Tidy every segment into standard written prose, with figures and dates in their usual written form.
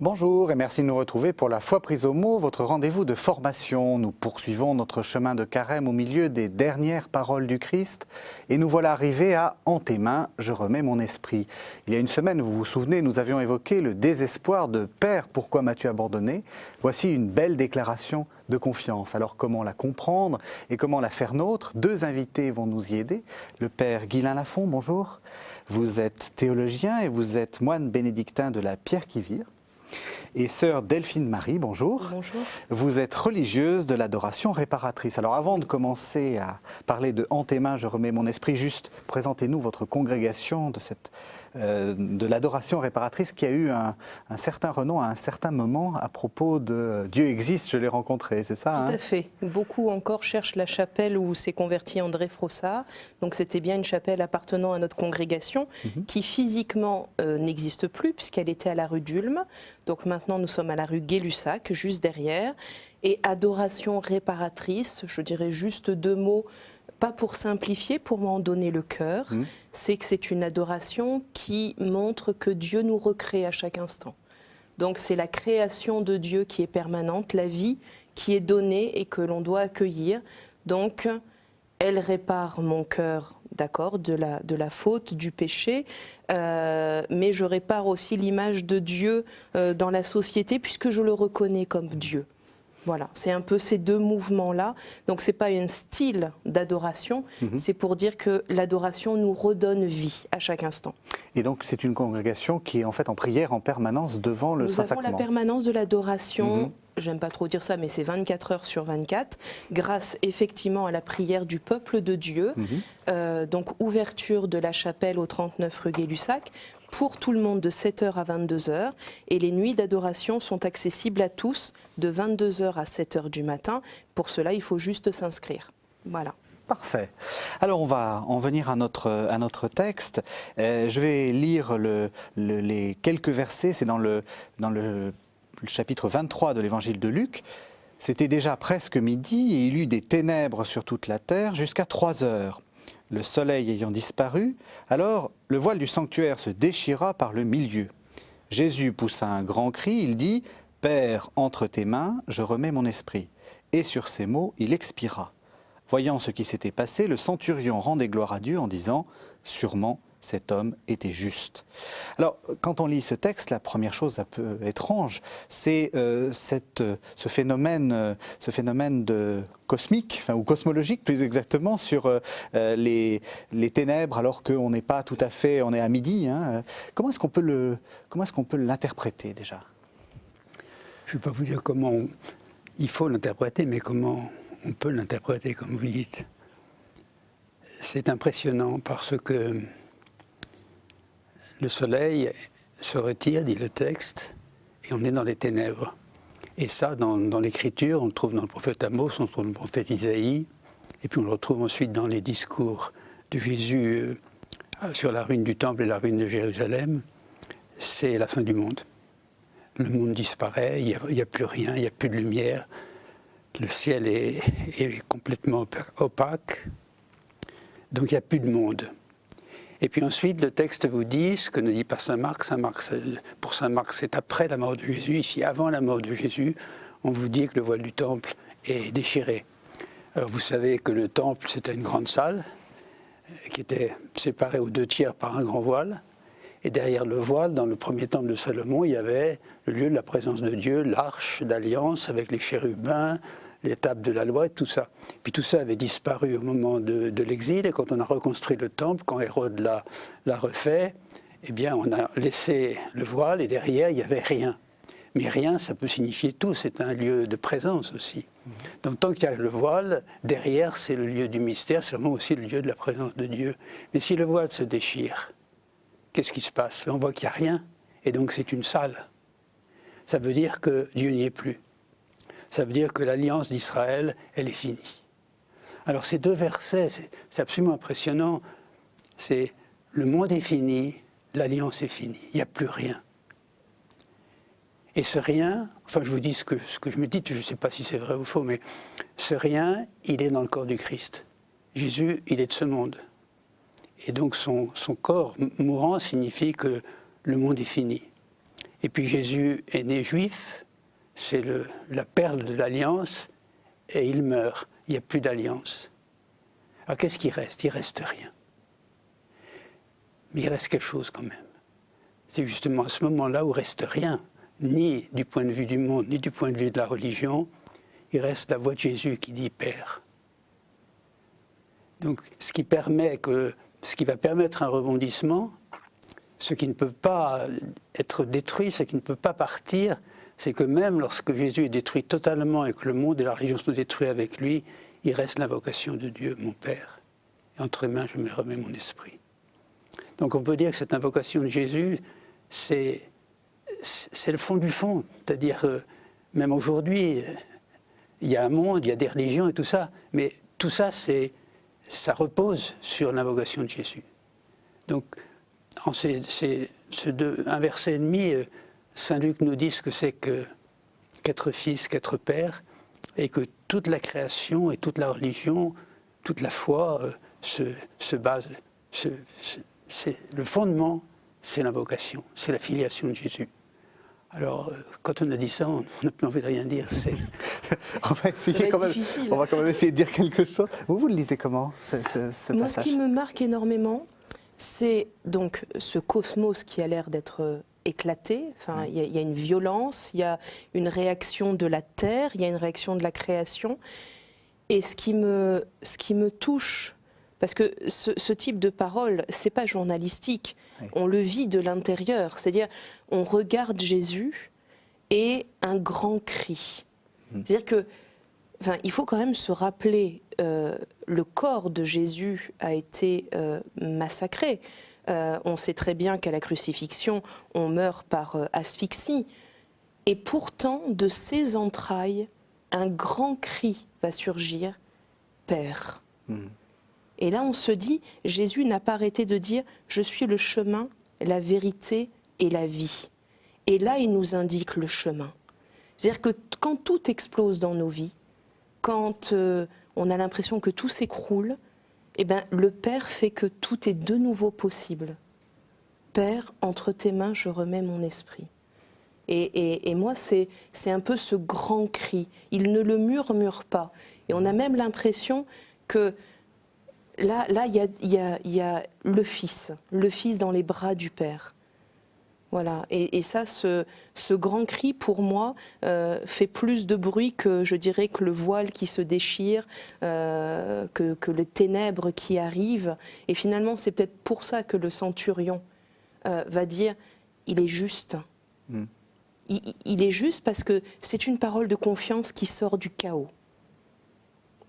Bonjour et merci de nous retrouver pour la foi prise au mot, votre rendez-vous de formation. Nous poursuivons notre chemin de carême au milieu des dernières paroles du Christ et nous voilà arrivés à « En tes mains, je remets mon esprit ». Il y a une semaine, vous vous souvenez, nous avions évoqué le désespoir de « Père, pourquoi m'as-tu abandonné ?» Voici une belle déclaration de confiance. Alors comment la comprendre et comment la faire nôtre? Deux invités vont nous y aider. Le Père Guylain Lafont, bonjour. Vous êtes théologien et vous êtes moine bénédictin de la Pierre-qui-Vire. Et sœur Delphine Marie, bonjour. Bonjour. Vous êtes religieuse de l'adoration réparatrice. Alors avant de commencer à parler de « En tes mains, je remets mon esprit », juste présentez-nous votre congrégation de l'adoration réparatrice qui a eu un certain renom à un certain moment à propos de « Dieu existe, je l'ai rencontré », c'est ça? Tout à fait. Beaucoup encore cherchent la chapelle où s'est converti André Frossard. Donc c'était bien une chapelle appartenant à notre congrégation qui physiquement n'existe plus puisqu'elle était à la rue d'Ulm. Donc maintenant nous sommes à la rue Gay-Lussac, juste derrière. Et adoration réparatrice, je dirais juste deux mots, pas pour simplifier, pour m'en donner le cœur, c'est que c'est une adoration qui montre que Dieu nous recrée à chaque instant. Donc c'est la création de Dieu qui est permanente, la vie qui est donnée et que l'on doit accueillir. Donc elle répare mon cœur, d'accord, de la faute, du péché, mais je répare aussi l'image de Dieu dans la société puisque je le reconnais comme Dieu. Voilà, c'est un peu ces deux mouvements-là. Donc ce n'est pas un style d'adoration, c'est pour dire que l'adoration nous redonne vie à chaque instant. Et donc c'est une congrégation qui est en fait en prière en permanence devant le Saint-Sacrement. Nous avons la permanence de l'adoration, j'aime pas trop dire ça, mais c'est 24 heures sur 24, grâce effectivement à la prière du peuple de Dieu. Donc ouverture de la chapelle au 39 rue Gay-Lussac, pour tout le monde de 7h à 22h, et les nuits d'adoration sont accessibles à tous de 22h à 7h du matin. Pour cela, il faut juste s'inscrire. Voilà. Parfait. Alors on va en venir à notre texte. Je vais lire les quelques versets, c'est dans le chapitre 23 de l'évangile de Luc. C'était déjà presque midi et il y eut des ténèbres sur toute la terre jusqu'à 3 heures. Le soleil ayant disparu, alors le voile du sanctuaire se déchira par le milieu. Jésus poussa un grand cri, il dit « Père, entre tes mains, je remets mon esprit ». Et sur ces mots, il expira. Voyant ce qui s'était passé, le centurion rendait gloire à Dieu en disant « Sûrement, cet homme était juste ». Alors, quand on lit ce texte, la première chose un peu étrange, c'est ce phénomène cosmique, ou cosmologique plus exactement, sur les ténèbres alors qu'on n'est pas tout à fait, on est à midi. Comment est-ce qu'on peut l'interpréter déjà? Je ne vais pas vous dire comment il faut l'interpréter, mais comment on peut l'interpréter, comme vous dites. C'est impressionnant parce que le soleil se retire, dit le texte, et on est dans les ténèbres. Et ça, dans l'Écriture, on le trouve dans le prophète Amos, on le trouve dans le prophète Isaïe, et puis on le retrouve ensuite dans les discours de Jésus sur la ruine du Temple et la ruine de Jérusalem. C'est la fin du monde. Le monde disparaît, il n'y a plus rien, il n'y a plus de lumière. Le ciel est complètement opaque, donc il n'y a plus de monde. Et puis ensuite, le texte vous dit ce que ne dit pas Saint Marc. Pour Saint Marc, c'est après la mort de Jésus. Ici, avant la mort de Jésus, on vous dit que le voile du temple est déchiré. Alors, vous savez que le temple, c'était une grande salle qui était séparée aux 2 tiers par un grand voile. Et derrière le voile, dans le premier temple de Salomon, il y avait le lieu de la présence de Dieu, l'arche d'alliance avec les chérubins, les tables de la loi et tout ça. Puis tout ça avait disparu au moment de l'exil, et quand on a reconstruit le temple, quand Hérode l'a refait, eh bien on a laissé le voile et derrière il n'y avait rien. Mais rien, ça peut signifier tout, c'est un lieu de présence aussi. Donc tant qu'il y a le voile, derrière c'est le lieu du mystère, c'est vraiment aussi le lieu de la présence de Dieu. Mais si le voile se déchire, qu'est-ce qui se passe? On voit qu'il n'y a rien, et donc c'est une salle. Ça veut dire que Dieu n'y est plus. Ça veut dire que l'alliance d'Israël, elle est finie. Alors ces deux versets, c'est absolument impressionnant. C'est le monde est fini, l'alliance est finie, il n'y a plus rien. Et ce rien, enfin je vous dis ce que je me dis, je ne sais pas si c'est vrai ou faux, mais ce rien, il est dans le corps du Christ. Jésus, il est de ce monde. Et donc son corps mourant signifie que le monde est fini. Et puis Jésus est né juif, c'est la perle de l'alliance, et il meurt. Il n'y a plus d'alliance. Alors qu'est-ce qui reste? Il ne reste rien. Mais il reste quelque chose quand même. C'est justement à ce moment-là où il ne reste rien, ni du point de vue du monde, ni du point de vue de la religion. Il reste la voix de Jésus qui dit « Père ». Donc ce qui va permettre un rebondissement, ce qui ne peut pas être détruit, ce qui ne peut pas partir, c'est que même lorsque Jésus est détruit totalement et que le monde et la religion sont détruits avec lui, il reste l'invocation de Dieu, mon Père. Et entre mes mains, je me remets mon esprit. Donc on peut dire que cette invocation de Jésus, c'est le fond du fond. C'est-à-dire, même aujourd'hui, il y a un monde, il y a des religions et tout ça, mais tout ça, ça repose sur l'invocation de Jésus. Donc, en un verset et demi, Saint Luc nous dit ce que c'est que qu'être fils, qu'être père, et que toute la création et toute la religion, toute la foi se base. Le fondement, c'est l'invocation, c'est la filiation de Jésus. Alors, quand on a dit ça, on n'a plus envie de rien dire. On va essayer quand même, on va quand même essayer de dire quelque chose. Vous le lisez comment, ce Moi, passage? ce qui me marque énormément, c'est donc ce cosmos qui a l'air d'être éclaté. Enfin, il y a une violence, il y a une réaction de la terre, il y a une réaction de la création. Et ce qui me touche, parce que ce type de parole, c'est pas journalistique. Oui. On le vit de l'intérieur. C'est-à-dire, on regarde Jésus et un grand cri. C'est-à-dire que, enfin, il faut quand même se rappeler, le corps de Jésus a été massacré. On sait très bien qu'à la crucifixion, on meurt par asphyxie. Et pourtant, de ses entrailles, un grand cri va surgir, Père. Et là, on se dit, Jésus n'a pas arrêté de dire « Je suis le chemin, la vérité et la vie ». Et là, il nous indique le chemin. C'est-à-dire que quand tout explose dans nos vies, quand on a l'impression que tout s'écroule, eh ben, le Père fait que tout est de nouveau possible. Père, entre tes mains, je remets mon esprit. Et moi, c'est un peu ce grand cri. Il ne le murmure pas. Et on a même l'impression que là, il y a le Fils dans les bras du Père. Voilà. Et ça, ce grand cri, pour moi, fait plus de bruit que, je dirais, que le voile qui se déchire, que les ténèbres qui arrivent. Et finalement, c'est peut-être pour ça que le centurion va dire « il est juste ». Il est juste parce que c'est une parole de confiance qui sort du chaos.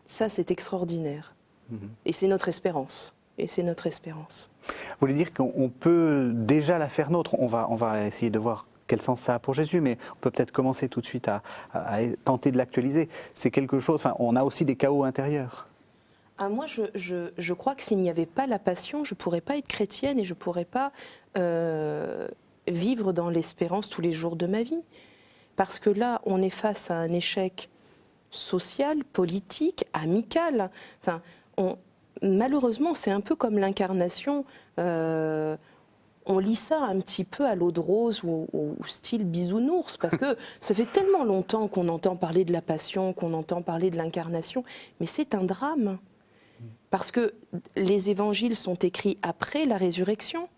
Ça, c'est extraordinaire. Et c'est notre espérance. Et c'est notre espérance. Vous voulez dire qu'on peut déjà la faire nôtre? On va essayer de voir quel sens ça a pour Jésus, mais on peut peut-être commencer tout de suite à tenter de l'actualiser. C'est quelque chose, enfin, on a aussi des chaos intérieurs. Ah, moi, je crois que s'il n'y avait pas la passion, je ne pourrais pas être chrétienne et je ne pourrais pas vivre dans l'espérance tous les jours de ma vie. Parce que là, on est face à un échec social, politique, amical. Enfin, malheureusement, c'est un peu comme l'incarnation. On lit ça un petit peu à l'eau de rose ou style bisounours, parce que ça fait tellement longtemps qu'on entend parler de la passion, qu'on entend parler de l'incarnation, mais c'est un drame. Parce que les évangiles sont écrits après la résurrection,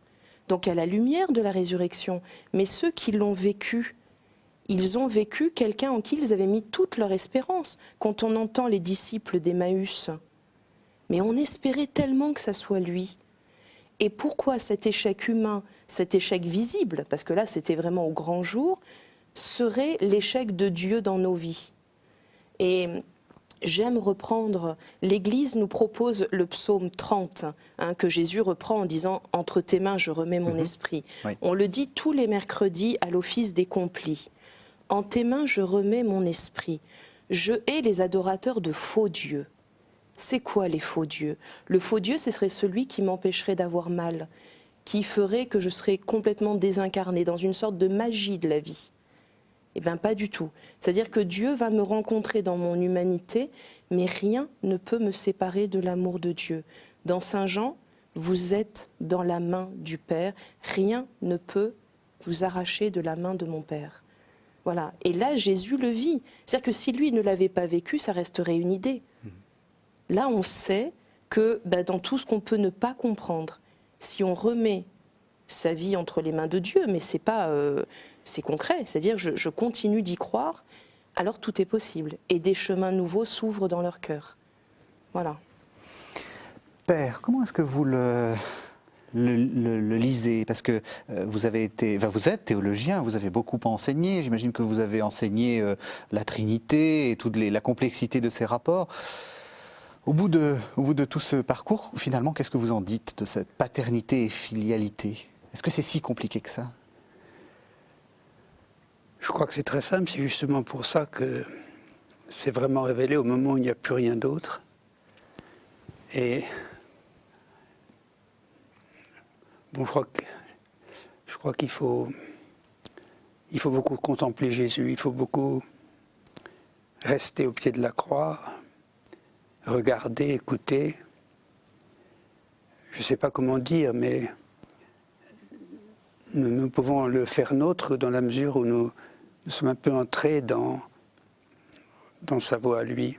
donc à la lumière de la résurrection. Mais ceux qui l'ont vécu, ils ont vécu quelqu'un en qui ils avaient mis toute leur espérance. Quand on entend les disciples d'Emmaüs, mais on espérait tellement que ça soit lui. Et pourquoi cet échec humain, cet échec visible, parce que là c'était vraiment au grand jour, serait l'échec de Dieu dans nos vies? Et j'aime reprendre, l'Église nous propose le psaume 30, que Jésus reprend en disant « Entre tes mains, je remets mon esprit ». Oui. On le dit tous les mercredis à l'office des complis. « En tes mains, je remets mon esprit ». Je hais les adorateurs de faux dieux. C'est quoi les faux dieux? Le faux dieu, ce serait celui qui m'empêcherait d'avoir mal, qui ferait que je serais complètement désincarnée, dans une sorte de magie de la vie. Eh bien, pas du tout. C'est-à-dire que Dieu va me rencontrer dans mon humanité, mais rien ne peut me séparer de l'amour de Dieu. Dans Saint Jean, vous êtes dans la main du Père, rien ne peut vous arracher de la main de mon Père. Voilà. Et là, Jésus le vit. C'est-à-dire que si lui ne l'avait pas vécu, ça resterait une idée. Là, on sait que dans tout ce qu'on peut ne pas comprendre, si on remet sa vie entre les mains de Dieu, mais c'est pas, c'est concret, c'est-à-dire je continue d'y croire, alors tout est possible. Et des chemins nouveaux s'ouvrent dans leur cœur. Voilà. Père, comment est-ce que vous le lisez? Parce que vous êtes théologien, vous avez beaucoup enseigné, j'imagine que vous avez enseigné la Trinité et toute la complexité de ces rapports. Au bout de tout ce parcours, finalement, qu'est-ce que vous en dites de cette paternité et filialité? Est-ce que c'est si compliqué que ça? Je crois que c'est très simple, c'est justement pour ça que c'est vraiment révélé au moment où il n'y a plus rien d'autre. Et bon, je crois qu'il faut beaucoup contempler Jésus, il faut beaucoup rester au pied de la croix, regarder, écouter. Je ne sais pas comment dire, mais nous pouvons le faire nôtre dans la mesure où nous sommes un peu entrés dans sa voie à lui.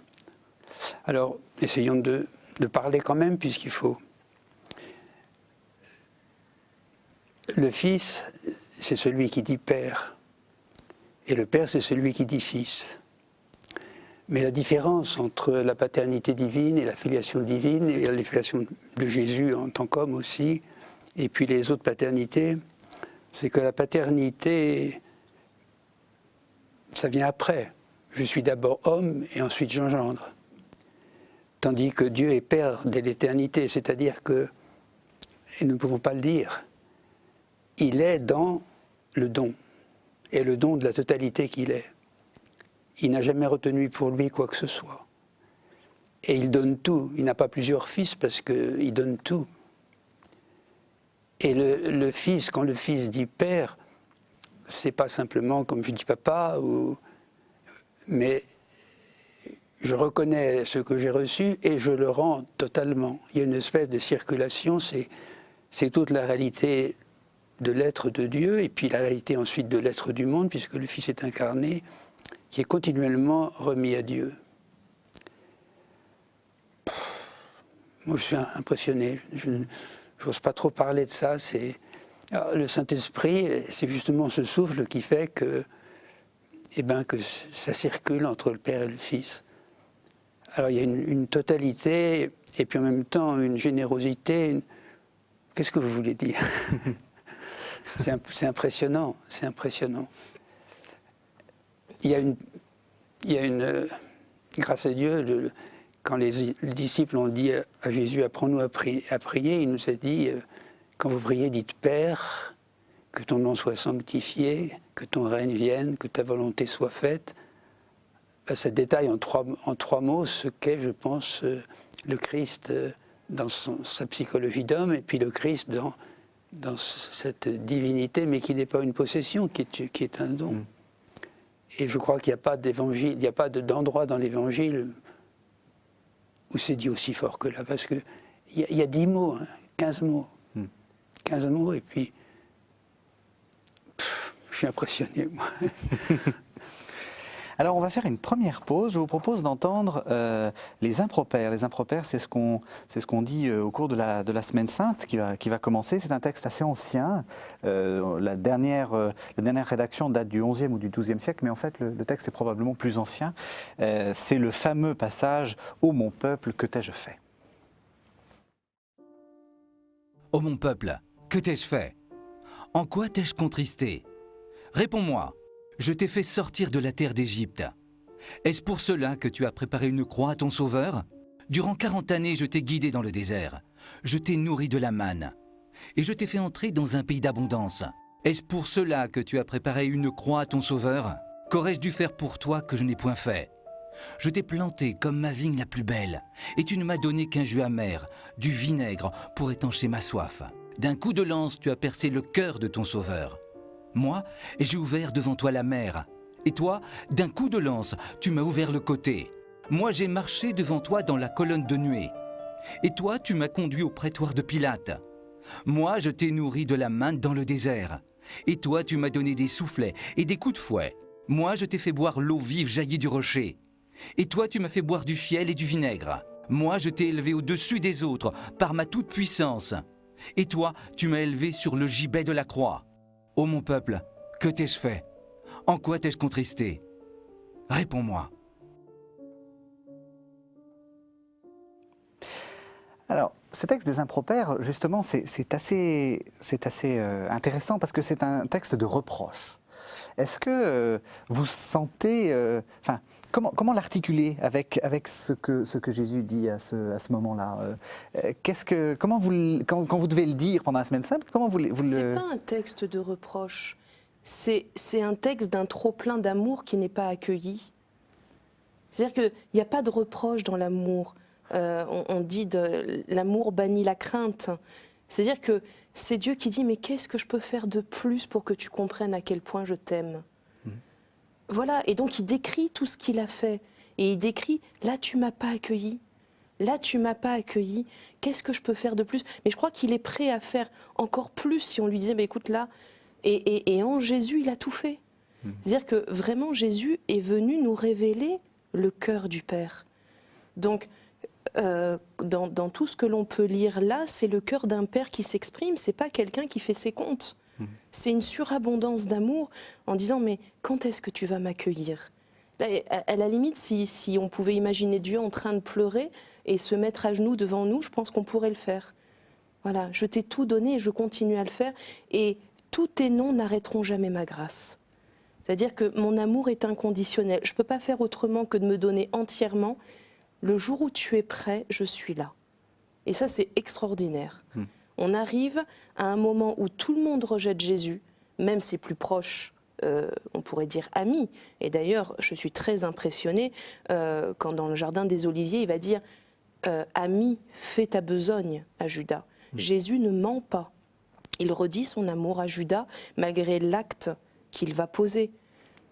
Alors, essayons de parler quand même, puisqu'il faut. Le Fils, c'est celui qui dit Père, et le Père, c'est celui qui dit Fils. Mais la différence entre la paternité divine et la filiation divine, et la filiation de Jésus en tant qu'homme aussi, et puis les autres paternités, c'est que la paternité, ça vient après. Je suis d'abord homme et ensuite j'engendre. Tandis que Dieu est Père dès l'éternité, c'est-à-dire que, et nous ne pouvons pas le dire, il est dans le don, et le don de la totalité qu'il est. Il n'a jamais retenu pour lui quoi que ce soit. Et il donne tout. Il n'a pas plusieurs fils parce qu'il donne tout. Et le fils, quand le fils dit père, c'est pas simplement comme je dis papa, mais je reconnais ce que j'ai reçu et je le rends totalement. Il y a une espèce de circulation, c'est toute la réalité de l'être de Dieu et puis la réalité ensuite de l'être du monde, puisque le Fils est incarné, qui est continuellement remis à Dieu. Moi, je suis impressionné. Je n'ose pas trop parler de ça. Alors, le Saint-Esprit, c'est justement ce souffle qui fait que ça circule entre le Père et le Fils. Alors, il y a une totalité, et puis en même temps, une générosité. Qu'est-ce que vous voulez dire? C'est impressionnant, c'est impressionnant. Il y a une grâce à Dieu, quand les disciples ont dit à Jésus, apprends-nous à prier, il nous a dit, quand vous priez, dites Père, que ton nom soit sanctifié, que ton règne vienne, que ta volonté soit faite. Ça détaille en trois mots ce qu'est, je pense, le Christ dans sa psychologie d'homme, et puis le Christ dans cette divinité, mais qui n'est pas une possession, qui est un don. Et je crois qu'il n'y a pas d'évangile, il n'y a pas d'endroit dans l'évangile où c'est dit aussi fort que là, parce qu'il y a 10 mots, 15 mots. 15 mots, et puis je suis impressionné, moi. Alors on va faire une première pause. Je vous propose d'entendre les impropères. Les impropères, c'est ce qu'on dit au cours de la Semaine Sainte qui va commencer. C'est un texte assez ancien. La dernière rédaction date du XIe ou du XIIe siècle, mais en fait le texte est probablement plus ancien. C'est le fameux passage « Ô mon peuple, que t'ai-je fait ?» Ô mon peuple, que t'ai-je fait? En quoi t'ai-je contristé? Réponds-moi. Je t'ai fait sortir de la terre d'Égypte. Est-ce pour cela que tu as préparé une croix à ton sauveur? Durant 40 années, je t'ai guidé dans le désert. Je t'ai nourri de la manne. Et je t'ai fait entrer dans un pays d'abondance. Est-ce pour cela que tu as préparé une croix à ton sauveur? Qu'aurais-je dû faire pour toi que je n'ai point fait? Je t'ai planté comme ma vigne la plus belle, et tu ne m'as donné qu'un jus amer, du vinaigre pour étancher ma soif. D'un coup de lance, tu as percé le cœur de ton sauveur. Moi, j'ai ouvert devant toi la mer. Et toi, d'un coup de lance, tu m'as ouvert le côté. Moi, j'ai marché devant toi dans la colonne de nuée. Et toi, tu m'as conduit au prétoire de Pilate. Moi, je t'ai nourri de la manne dans le désert. Et toi, tu m'as donné des soufflets et des coups de fouet. Moi, je t'ai fait boire l'eau vive jaillie du rocher. Et toi, tu m'as fait boire du fiel et du vinaigre. Moi, je t'ai élevé au-dessus des autres par ma toute-puissance. Et toi, tu m'as élevé sur le gibet de la croix. Ô mon peuple, que t'ai-je fait? En quoi t'ai-je contristé? Réponds-moi. Alors, ce texte des Impropères, justement, c'est assez intéressant parce que c'est un texte de reproche. Est-ce que vous sentez... Enfin, comment l'articuler avec ce que Jésus dit à ce moment-là? Quand vous devez le dire pendant la semaine sainte, comment vous le... C'est pas un texte de reproche. C'est un texte d'un trop-plein d'amour qui n'est pas accueilli. C'est-à-dire qu'il n'y a pas de reproche dans l'amour. On dit l'amour bannit la crainte. C'est-à-dire que c'est Dieu qui dit « Mais qu'est-ce que je peux faire de plus pour que tu comprennes à quel point je t'aime ?» Voilà, et donc il décrit tout ce qu'il a fait. Et il décrit « Là, tu m'as pas accueilli. Là, tu m'as pas accueilli. Qu'est-ce que je peux faire de plus ?» Mais je crois qu'il est prêt à faire encore plus si on lui disait « Écoute, là... » Et en Jésus, il a tout fait. C'est-à-dire que vraiment, Jésus est venu nous révéler le cœur du Père. Donc, dans tout ce que l'on peut lire là, c'est le cœur d'un Père qui s'exprime, c'est pas quelqu'un qui fait ses comptes. C'est une surabondance d'amour en disant « Mais quand est-ce que tu vas m'accueillir » À la limite, si on pouvait imaginer Dieu en train de pleurer et se mettre à genoux devant nous, je pense qu'on pourrait le faire. Voilà, je t'ai tout donné et je continue à le faire. Et tous tes noms n'arrêteront jamais ma grâce. C'est-à-dire que mon amour est inconditionnel. Je ne peux pas faire autrement que de me donner entièrement. Le jour où tu es prêt, je suis là. Et ça, c'est extraordinaire. On arrive à un moment où tout le monde rejette Jésus, même ses plus proches, on pourrait dire amis. Et d'ailleurs, je suis très impressionnée quand dans le jardin des Oliviers, il va dire « Ami, fais ta besogne » à Judas. Jésus ne ment pas. Il redit son amour à Judas malgré l'acte qu'il va poser.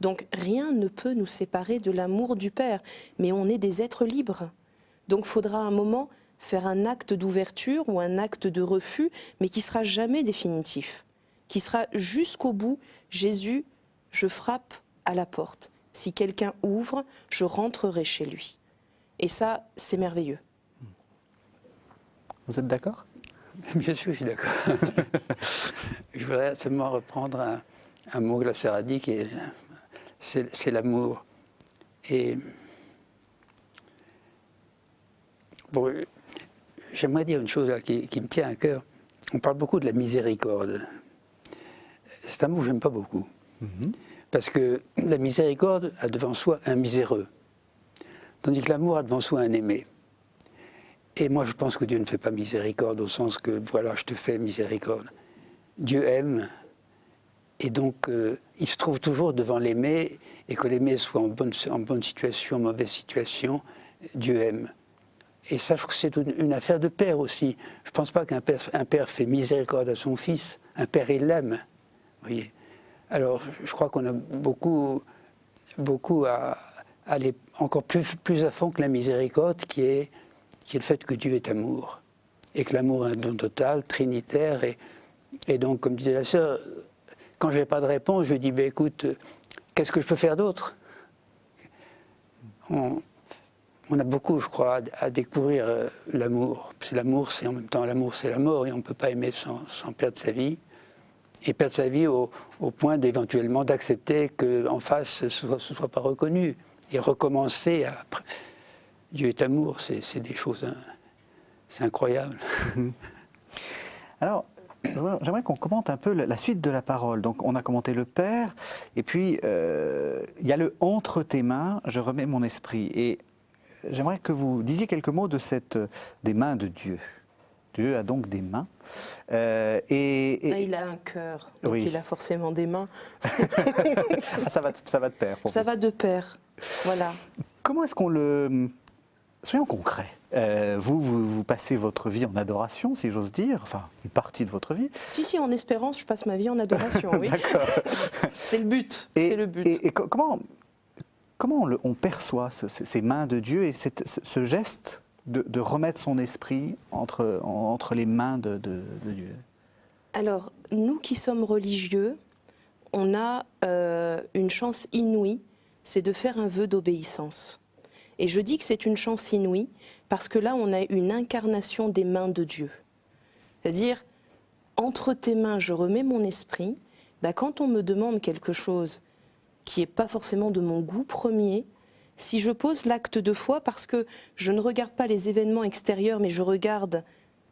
Donc rien ne peut nous séparer de l'amour du Père, mais on est des êtres libres. Donc il faudra un moment faire un acte d'ouverture ou un acte de refus, mais qui sera jamais définitif, qui sera jusqu'au bout. Jésus, je frappe à la porte. Si quelqu'un ouvre, je rentrerai chez lui. Et ça, c'est merveilleux. Vous êtes d'accord ? Bien sûr, je suis d'accord. Je voudrais seulement reprendre un mot que la sœur a dit, c'est l'amour. Et bon, j'aimerais dire une chose là, qui me tient à cœur. On parle beaucoup de la miséricorde. C'est un mot que je n'aime pas beaucoup. Parce que la miséricorde a devant soi un miséreux, tandis que l'amour a devant soi un aimé. Et moi, je pense que Dieu ne fait pas miséricorde au sens que, voilà, je te fais miséricorde. Dieu aime, et donc il se trouve toujours devant l'aimé, et que l'aimé soit en bonne situation, en mauvaise situation, Dieu aime. Et ça, je trouve que c'est une affaire de père aussi. Je ne pense pas qu'un père fait miséricorde à son fils. Un père, il l'aime. Voyez. Alors, je crois qu'on a beaucoup à aller encore plus à fond que la miséricorde, qui est le fait que Dieu est amour, et que l'amour est un don total, trinitaire, et donc, comme disait la sœur, quand je n'ai pas de réponse, je dis, écoute, qu'est-ce que je peux faire d'autre? On a beaucoup, je crois, à découvrir l'amour. L'amour, c'est en même temps, l'amour, c'est la mort, et on ne peut pas aimer sans perdre sa vie, et perdre sa vie au point d'éventuellement d'accepter qu'en face, ce ne soit pas reconnu, et recommencer à... Dieu est amour, c'est des choses, c'est incroyable. Alors, j'aimerais qu'on commente un peu la suite de la parole. Donc, on a commenté le Père, et puis il y a le « entre tes mains, je remets mon esprit ». Et j'aimerais que vous disiez quelques mots de des mains de Dieu. Dieu a donc des mains. Il a un cœur, donc oui. Il a forcément des mains. ça va de pair. Ça va de pair, voilà. Comment est-ce qu'on le... Soyons concrets. Vous passez votre vie en adoration, si j'ose dire, enfin, une partie de votre vie. Si, en espérance, je passe ma vie en adoration, oui. D'accord. C'est le but, c'est le but. Et comment on perçoit ces mains de Dieu et ce geste de remettre son esprit entre les mains de Dieu? Alors, nous qui sommes religieux, on a une chance inouïe, c'est de faire un vœu d'obéissance. Et je dis que c'est une chance inouïe parce que là, on a une incarnation des mains de Dieu. C'est-à-dire, entre tes mains, je remets mon esprit. Ben, quand on me demande quelque chose qui n'est pas forcément de mon goût premier, si je pose l'acte de foi parce que je ne regarde pas les événements extérieurs, mais je regarde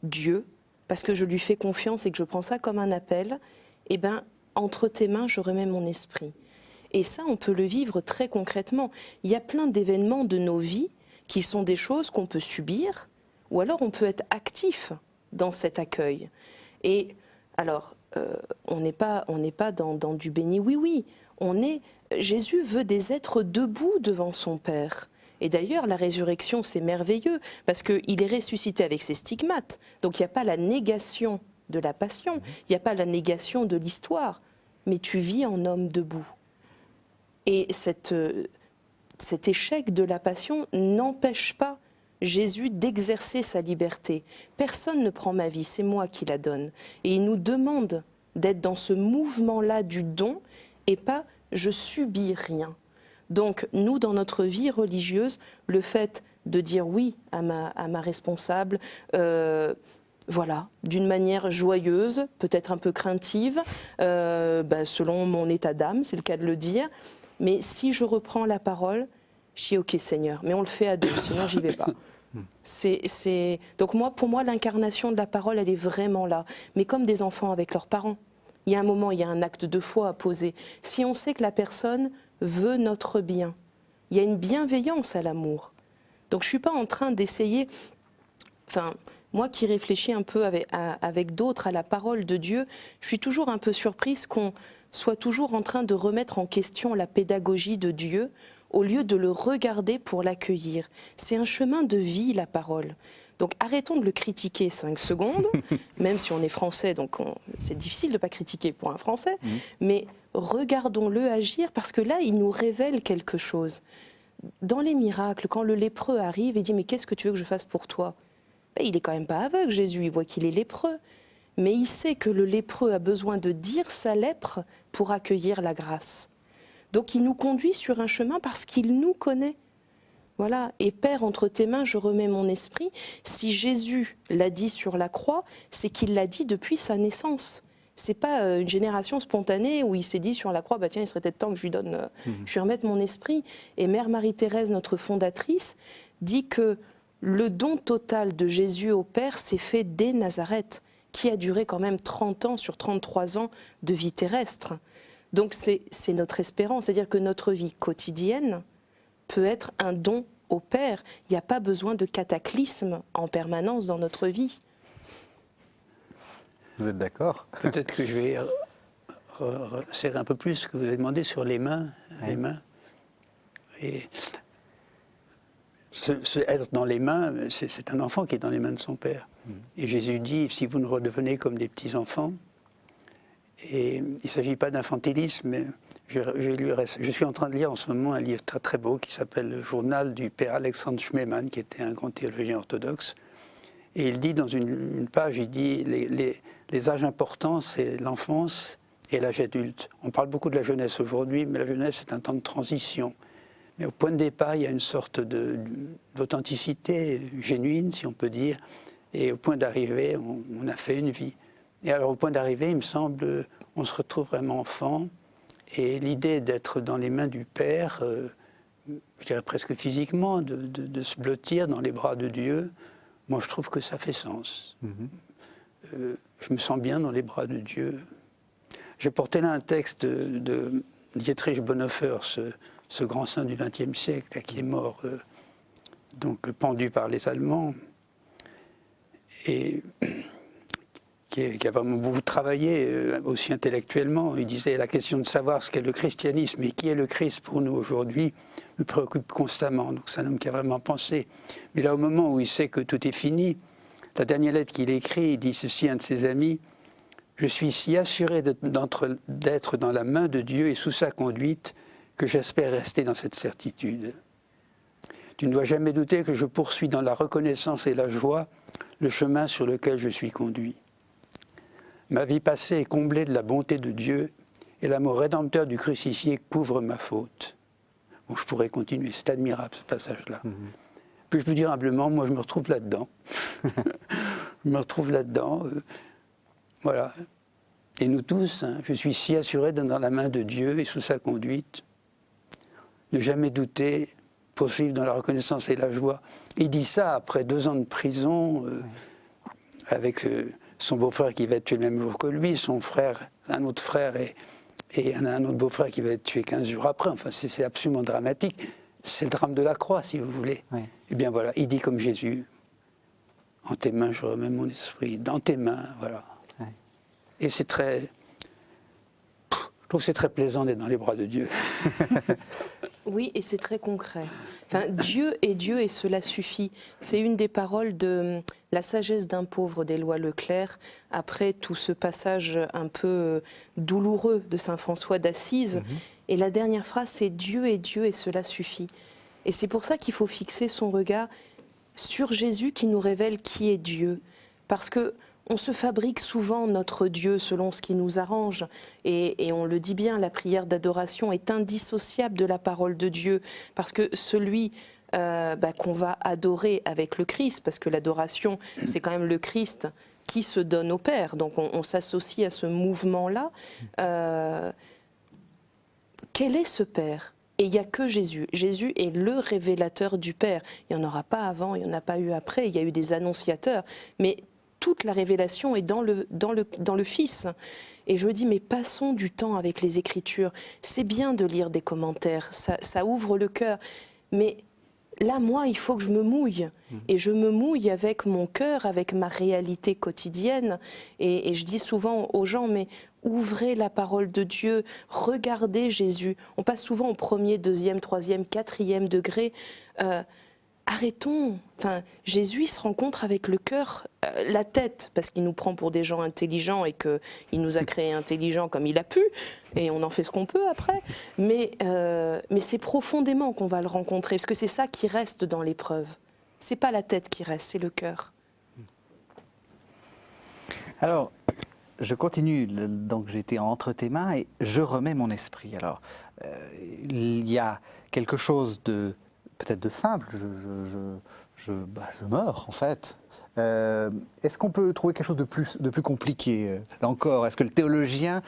Dieu, parce que je lui fais confiance et que je prends ça comme un appel, eh ben, entre tes mains, je remets mon esprit. Et ça, on peut le vivre très concrètement. Il y a plein d'événements de nos vies qui sont des choses qu'on peut subir, ou alors on peut être actif dans cet accueil. Et alors, on n'est pas dans du béni oui-oui. Jésus veut des êtres debout devant son Père. Et d'ailleurs, la résurrection, c'est merveilleux, parce qu'il est ressuscité avec ses stigmates. Donc il n'y a pas la négation de la passion, il n'y a pas la négation de l'histoire, mais tu vis en homme debout. Et cet échec de la passion n'empêche pas Jésus d'exercer sa liberté. Personne ne prend ma vie, c'est moi qui la donne. Et il nous demande d'être dans ce mouvement-là du don et pas « je subis rien ». Donc nous, dans notre vie religieuse, le fait de dire oui à ma responsable, voilà, d'une manière joyeuse, peut-être un peu craintive, selon mon état d'âme, c'est le cas de le dire, mais si je reprends la parole, je dis « Ok Seigneur », mais on le fait à deux, sinon j'y vais pas. Donc pour moi, l'incarnation de la parole, elle est vraiment là, mais comme des enfants avec leurs parents. Il y a un moment, il y a un acte de foi à poser. Si on sait que la personne veut notre bien, il y a une bienveillance à l'amour. Donc je ne suis pas en train d'essayer, enfin, moi qui réfléchis un peu avec d'autres à la parole de Dieu, je suis toujours un peu surprise qu'on soit toujours en train de remettre en question la pédagogie de Dieu au lieu de le regarder pour l'accueillir. C'est un chemin de vie, la parole. Donc arrêtons de le critiquer 5 secondes, même si on est français, donc c'est difficile de ne pas critiquer pour un français, mais regardons-le agir parce que là, il nous révèle quelque chose. Dans les miracles, quand le lépreux arrive et dit « mais qu'est-ce que tu veux que je fasse pour toi ?» Il n'est quand même pas aveugle, Jésus, il voit qu'il est lépreux. Mais il sait que le lépreux a besoin de dire sa lèpre pour accueillir la grâce. Donc il nous conduit sur un chemin parce qu'il nous connaît. Voilà, et Père, entre tes mains, je remets mon esprit. Si Jésus l'a dit sur la croix, c'est qu'il l'a dit depuis sa naissance. C'est pas une génération spontanée où il s'est dit sur la croix, bah tiens, il serait peut-être temps que je lui donne, je lui remette mon esprit. Et Mère Marie-Thérèse, notre fondatrice, dit que le don total de Jésus au Père s'est fait dès Nazareth, qui a duré quand même 30 ans sur 33 ans de vie terrestre. Donc c'est notre espérance, c'est-à-dire que notre vie quotidienne peut être un don au Père. Il n'y a pas besoin de cataclysme en permanence dans notre vie. Vous êtes d'accord? Peut-être que je vais serrer un peu plus ce que vous avez demandé sur les mains. Oui. Les mains. Et être dans les mains, c'est un enfant qui est dans les mains de son Père. Et Jésus dit, si vous ne redevenez comme des petits-enfants, et il ne s'agit pas d'infantilisme, mais je suis en train de lire en ce moment un livre très très beau qui s'appelle Le journal du père Alexandre Schmemann, qui était un grand théologien orthodoxe. Et il dit dans une page, il dit les âges importants, c'est l'enfance et l'âge adulte. On parle beaucoup de la jeunesse aujourd'hui, mais la jeunesse est un temps de transition. Mais au point de départ, il y a une sorte d'authenticité génuine, si on peut dire, et au point d'arrivée, on a fait une vie. Et alors au point d'arrivée, il me semble, on se retrouve vraiment enfant, et l'idée d'être dans les mains du Père, je dirais presque physiquement, de se blottir dans les bras de Dieu, moi je trouve que ça fait sens. Je me sens bien dans les bras de Dieu. J'ai porté là un texte de Dietrich Bonhoeffer, ce grand saint du XXe siècle, qui est mort, donc pendu par les Allemands, et qui a vraiment beaucoup travaillé, aussi intellectuellement. Il disait, la question de savoir ce qu'est le christianisme et qui est le Christ pour nous aujourd'hui me préoccupe constamment. Donc c'est un homme qui a vraiment pensé. Mais là, au moment où il sait que tout est fini, la dernière lettre qu'il écrit, il dit ceci à un de ses amis, « Je suis si assuré d'être dans la main de Dieu et sous sa conduite que j'espère rester dans cette certitude. Tu ne dois jamais douter que je poursuis dans la reconnaissance et la joie le chemin sur lequel je suis conduit. Ma vie passée est comblée de la bonté de Dieu Et l'amour rédempteur du crucifié couvre ma faute. Bon, je pourrais continuer, c'est admirable ce passage-là. Puis je peux dire humblement, moi je me retrouve là-dedans. Je me retrouve là-dedans. Voilà. Et nous tous, hein, je suis si assuré d'être dans la main de Dieu et sous sa conduite. Ne jamais douter, poursuivre dans la reconnaissance et la joie. Il dit ça après 2 ans de prison, avec son beau-frère qui va être tué le même jour que lui, son frère, un autre frère et un autre beau-frère qui va être tué 15 jours après. Enfin, c'est absolument dramatique. C'est le drame de la croix, si vous voulez. Oui. Et bien voilà, il dit comme Jésus, en tes mains je remets mon esprit, dans tes mains, voilà. Oui. Et c'est très... Je trouve que c'est très plaisant d'être dans les bras de Dieu. Oui, et c'est très concret. Enfin, Dieu est Dieu et cela suffit. C'est une des paroles de La sagesse d'un pauvre d'Éloi Leclerc, après tout ce passage un peu douloureux de saint François d'Assise. Et la dernière phrase, c'est Dieu est Dieu et cela suffit. Et c'est pour ça qu'il faut fixer son regard sur Jésus qui nous révèle qui est Dieu. Parce que on se fabrique souvent notre Dieu selon ce qui nous arrange. Et on le dit bien, la prière d'adoration est indissociable de la parole de Dieu. Parce que celui qu'on va adorer avec le Christ, parce que l'adoration, c'est quand même le Christ qui se donne au Père. Donc on s'associe à ce mouvement-là. Quel est ce Père ? Et il n'y a que Jésus. Jésus est le révélateur du Père. Il n'y en aura pas avant, il n'y en a pas eu après. Il y a eu des annonciateurs. Mais toute la révélation est dans le Fils. Et je me dis, mais passons du temps avec les Écritures. C'est bien de lire des commentaires, ça ouvre le cœur. Mais là, moi, il faut que je me mouille. Et je me mouille avec mon cœur, avec ma réalité quotidienne. Et je dis souvent aux gens, mais ouvrez la parole de Dieu, regardez Jésus. On passe souvent au 1er, 2e, 3e, 4e degré. Arrêtons. Enfin, Jésus il se rencontre avec le cœur, la tête, parce qu'il nous prend pour des gens intelligents et qu'il nous a créés intelligents comme il a pu, et on en fait ce qu'on peut après. Mais c'est profondément qu'on va le rencontrer, parce que c'est ça qui reste dans l'épreuve. C'est pas la tête qui reste, c'est le cœur. Alors, je continue, donc j'étais entre tes mains et je remets mon esprit. Alors, il y a quelque chose de peut-être de simple, je meurs en fait. Est-ce qu'on peut trouver quelque chose de plus compliqué là encore? Est-ce que le théologien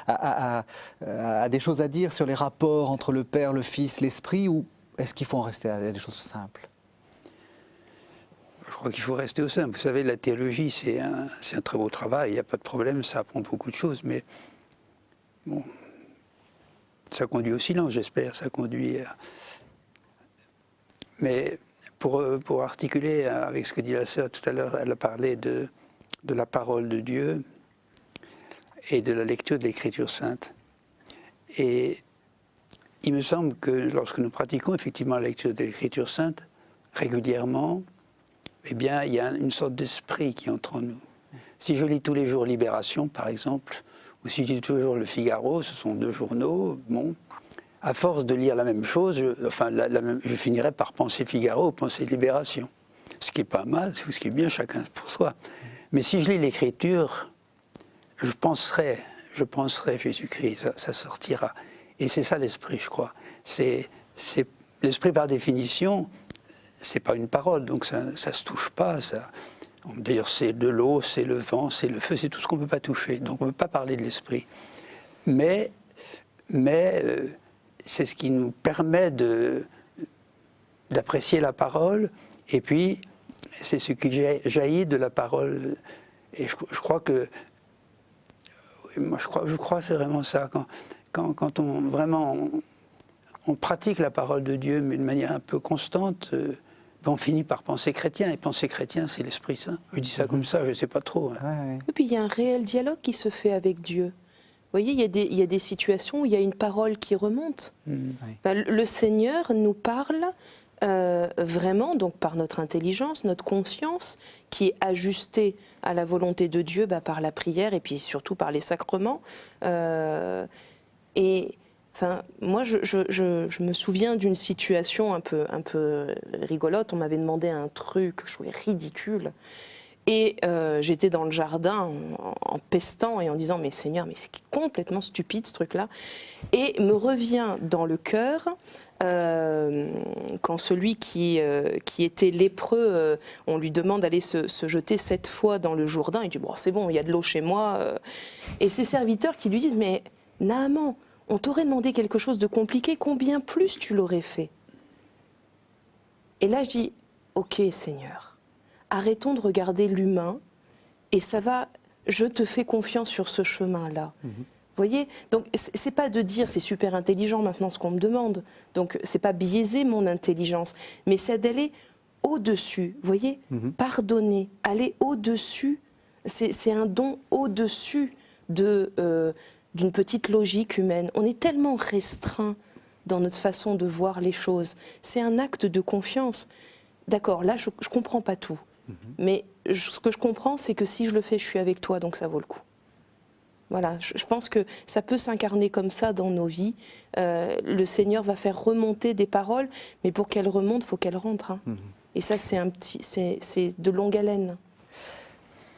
a des choses à dire sur les rapports entre le Père, le Fils, l'Esprit, ou est-ce qu'il faut en rester à des choses simples? Je crois qu'il faut rester au simple. Vous savez, la théologie, c'est un très beau travail, il n'y a pas de problème, ça apprend beaucoup de choses, mais bon, ça conduit au silence, j'espère, ça conduit à... Mais pour articuler avec ce que dit la sœur tout à l'heure, elle a parlé de la parole de Dieu et de la lecture de l'Écriture sainte. Et il me semble que lorsque nous pratiquons effectivement la lecture de l'Écriture sainte, régulièrement, eh bien, il y a une sorte d'esprit qui entre en nous. Si je lis tous les jours Libération, par exemple, ou si je lis tous les jours Le Figaro, ce sont 2 journaux, bon... À force de lire la même chose, je finirai par penser Figaro, penser Libération. Ce qui n'est pas mal, ce qui est bien, chacun pour soi. Mais si je lis l'Écriture, je penserai Jésus-Christ, ça sortira. Et c'est ça l'esprit, je crois. L'esprit, par définition, c'est pas une parole, donc ça ne se touche pas. D'ailleurs, c'est de l'eau, c'est le vent, c'est le feu, c'est tout ce qu'on ne peut pas toucher. Donc on ne peut pas parler de l'esprit. Mais c'est ce qui nous permet d'apprécier la parole, et puis c'est ce qui jaillit de la parole. Et je crois que, moi je crois c'est vraiment ça, quand on pratique la parole de Dieu, mais de manière un peu constante, on finit par penser chrétien, et penser chrétien, c'est l'Esprit Saint. Je dis ça comme ça, je ne sais pas trop. Hein. Et puis il y a un réel dialogue qui se fait avec Dieu. Vous voyez, il y a des situations où il y a une parole qui remonte. Le Seigneur nous parle vraiment, donc par notre intelligence, notre conscience, qui est ajustée à la volonté de Dieu par la prière et puis surtout par les sacrements. Et enfin, moi, je me souviens d'une situation un peu rigolote. On m'avait demandé un truc que je trouvais ridicule. Et j'étais dans le jardin en pestant et en disant « Mais Seigneur, mais c'est complètement stupide ce truc-là ». Et me revient dans le cœur quand celui qui était lépreux, on lui demande d'aller se jeter 7 fois dans le Jourdain. Il dit « Bon, c'est bon, il y a de l'eau chez moi ». Et ses serviteurs qui lui disent « Mais Naaman, on t'aurait demandé quelque chose de compliqué, combien plus tu l'aurais fait ?» Et là, je dis « Ok, Seigneur, arrêtons de regarder l'humain et ça va, je te fais confiance sur ce chemin-là. » Vous voyez, donc c'est pas de dire c'est super intelligent maintenant ce qu'on me demande, donc c'est pas biaiser mon intelligence, mais c'est d'aller au-dessus, vous voyez, pardonner, aller au-dessus, c'est un don au-dessus d'une petite logique humaine. On est tellement restreint dans notre façon de voir les choses, c'est un acte de confiance. D'accord, là je comprends pas tout, mais ce que je comprends c'est que si je le fais, je suis avec toi, donc ça vaut le coup. Voilà, je pense que ça peut s'incarner comme ça dans nos vies. Le Seigneur va faire remonter des paroles, mais pour qu'elles remontent, il faut qu'elles rentrent. Hein. Et ça, c'est de longue haleine.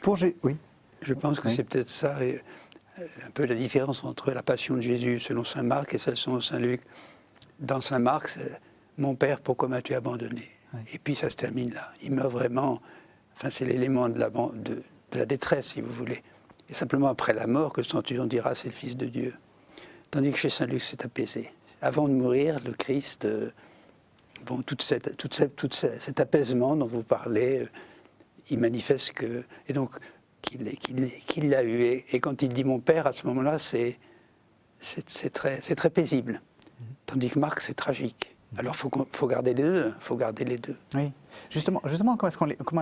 Oui. Je pense que c'est peut-être ça, un peu la différence entre la passion de Jésus selon saint Marc et celle selon saint Luc. Dans saint Marc, c'est « Mon Père, pourquoi m'as-tu abandonné ?» Et puis ça se termine là. Il meurt vraiment, enfin c'est l'élément de la détresse, si vous voulez. Et simplement après la mort que le centurion dira c'est le Fils de Dieu. Tandis que chez saint Luc c'est apaisé. Avant de mourir, le Christ, bon, tout cet apaisement dont vous parlez, il manifeste que, et donc qu'il l'a eu. Et quand il dit mon Père, à ce moment-là, c'est très paisible. Tandis que Marc, c'est tragique. Alors il faut garder les deux, faut garder les deux. Oui. Justement comment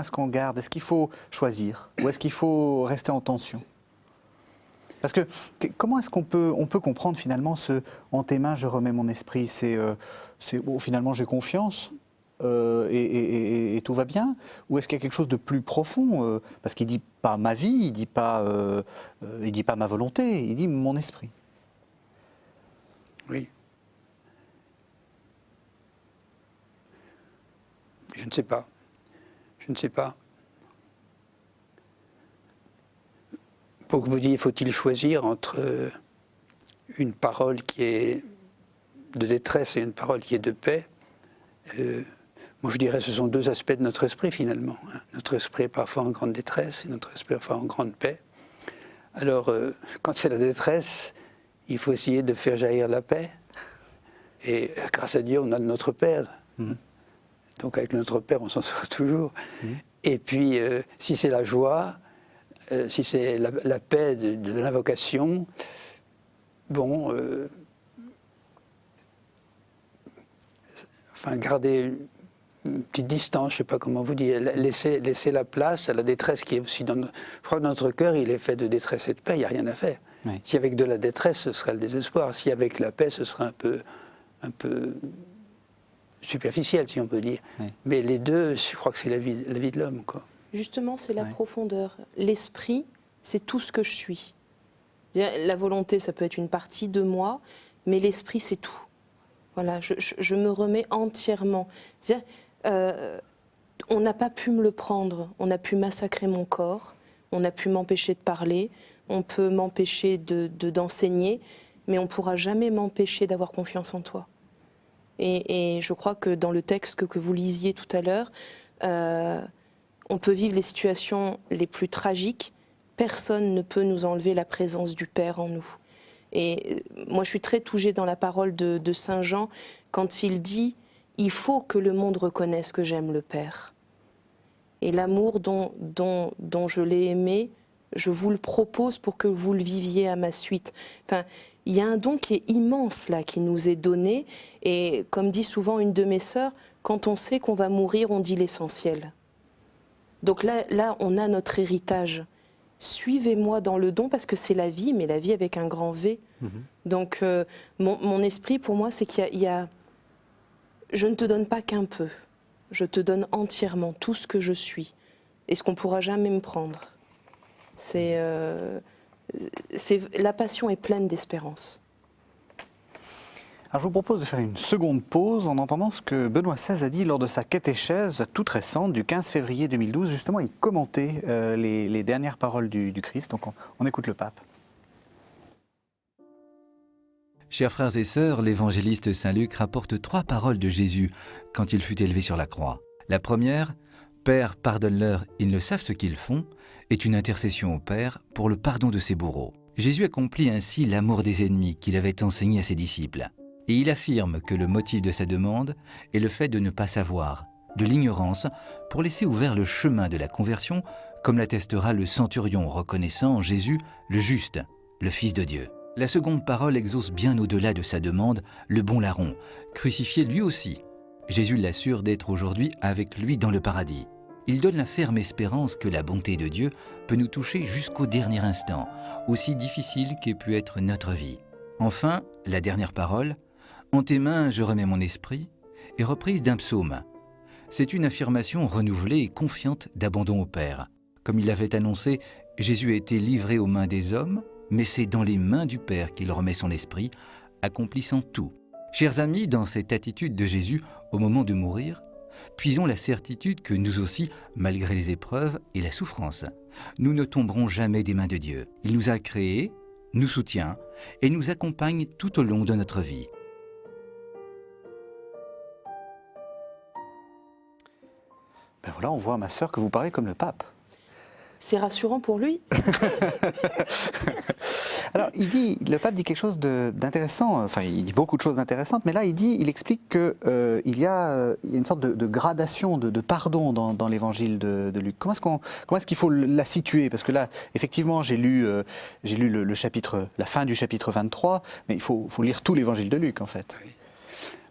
est-ce qu'on garde? Est-ce qu'il faut choisir? Ou est-ce qu'il faut rester en tension? Parce que comment est-ce qu'on peut comprendre finalement ce « en tes mains je remets mon esprit », c'est finalement j'ai confiance et tout va bien? Ou est-ce qu'il y a quelque chose de plus profond? Parce qu'il ne dit pas ma vie, il ne dit pas ma volonté, il dit mon esprit. Oui. Je ne sais pas. Je ne sais pas. Pour que vous disiez, faut-il choisir entre une parole qui est de détresse et une parole qui est de paix? Moi je dirais que ce sont deux aspects de notre esprit finalement. Notre esprit est parfois en grande détresse et notre esprit est parfois en grande paix. Alors quand c'est la détresse, il faut essayer de faire jaillir la paix. Et grâce à Dieu, on a notre Père. Donc avec notre Père, on s'en sort toujours. Et puis, si c'est la joie, si c'est la paix de l'invocation, bon, enfin, garder une petite distance, je ne sais pas comment vous dire, laisser la place à la détresse qui est aussi dans notre... Je crois que notre cœur, il est fait de détresse et de paix, il n'y a rien à faire. Oui. Si avec de la détresse, ce serait le désespoir. Si avec la paix, ce serait un peu superficiel, si on peut dire. Oui. Mais les deux, je crois que c'est la vie de l'homme, quoi. Justement, c'est la profondeur. L'esprit, c'est tout ce que je suis. La volonté, ça peut être une partie de moi, mais l'esprit, c'est tout. Voilà, je me remets entièrement. On n'a pas pu me le prendre, on a pu massacrer mon corps, on a pu m'empêcher de parler, on peut m'empêcher d'enseigner, mais on ne pourra jamais m'empêcher d'avoir confiance en toi. Et je crois que dans le texte que vous lisiez tout à l'heure, on peut vivre les situations les plus tragiques, personne ne peut nous enlever la présence du Père en nous. Et moi, je suis très touchée dans la parole de Saint Jean, quand il dit « Il faut que le monde reconnaisse que j'aime le Père. Et l'amour dont je l'ai aimé, je vous le propose pour que vous le viviez à ma suite. » Enfin, il y a un don qui est immense là, qui nous est donné. Et comme dit souvent une de mes sœurs, quand on sait qu'on va mourir, on dit l'essentiel. Donc là, on a notre héritage. Suivez-moi dans le don, parce que c'est la vie, mais la vie avec un grand V. Donc mon esprit, pour moi, c'est qu'il y a... Je ne te donne pas qu'un peu. Je te donne entièrement tout ce que je suis. Et ce qu'on ne pourra jamais me prendre. La passion est pleine d'espérance. Alors je vous propose de faire une seconde pause en entendant ce que Benoît XVI a dit lors de sa catéchèse toute récente du 15 février 2012. Justement, il commentait les dernières paroles du Christ. Donc on écoute le pape. Chers frères et sœurs, l'évangéliste Saint Luc rapporte 3 paroles de Jésus quand il fut élevé sur la croix. La première, « Père, pardonne-leur, ils ne savent ce qu'ils font », est une intercession au Père pour le pardon de ses bourreaux. Jésus accomplit ainsi l'amour des ennemis qu'il avait enseigné à ses disciples. Et il affirme que le motif de sa demande est le fait de ne pas savoir, de l'ignorance, pour laisser ouvert le chemin de la conversion, comme l'attestera le centurion reconnaissant Jésus le juste, le Fils de Dieu. La seconde parole exauce bien au-delà de sa demande le bon larron, crucifié lui aussi. Jésus l'assure d'être aujourd'hui avec lui dans le paradis. Il donne la ferme espérance que la bonté de Dieu peut nous toucher jusqu'au dernier instant, aussi difficile qu'ait pu être notre vie. Enfin, la dernière parole, « En tes mains je remets mon esprit » est reprise d'un psaume. C'est une affirmation renouvelée et confiante d'abandon au Père. Comme il l'avait annoncé, Jésus a été livré aux mains des hommes, mais c'est dans les mains du Père qu'il remet son esprit, accomplissant tout. Chers amis, dans cette attitude de Jésus au moment de mourir, puisons la certitude que nous aussi, malgré les épreuves et la souffrance, nous ne tomberons jamais des mains de Dieu. Il nous a créés, nous soutient et nous accompagne tout au long de notre vie. Ben voilà, on voit, ma sœur, que vous parlez comme le pape. C'est rassurant pour lui. Alors, le pape dit quelque chose d'intéressant, enfin il dit beaucoup de choses intéressantes, mais là il explique qu'il y a une sorte de gradation, de pardon dans l'évangile de Luc. Comment est-ce qu'il faut la situer? Parce que là, effectivement, j'ai lu le chapitre, la fin du chapitre 23, mais il faut lire tout l'évangile de Luc en fait. Oui.